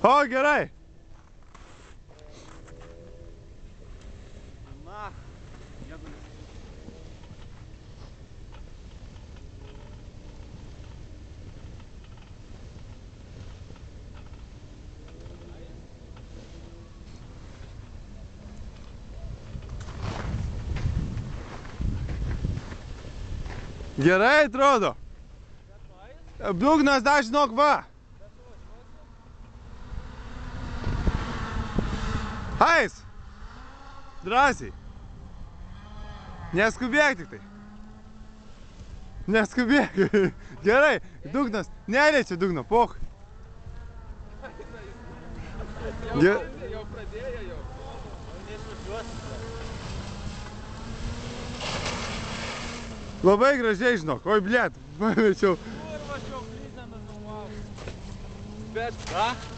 O, gerai. Na, jėgulis. Gerai atrodo. Dugnas dar žinok va. Hais. Drąsiai. Neskubėk tik tai. Neskubėk. Gerai, dugnas. Neliečia dugno, poch. Jau pradėjo jau. Labai gražiai žinok. Oi, blėt, pamečiau. Kurva, aš jau blizną nufilmavau. Bet, ką?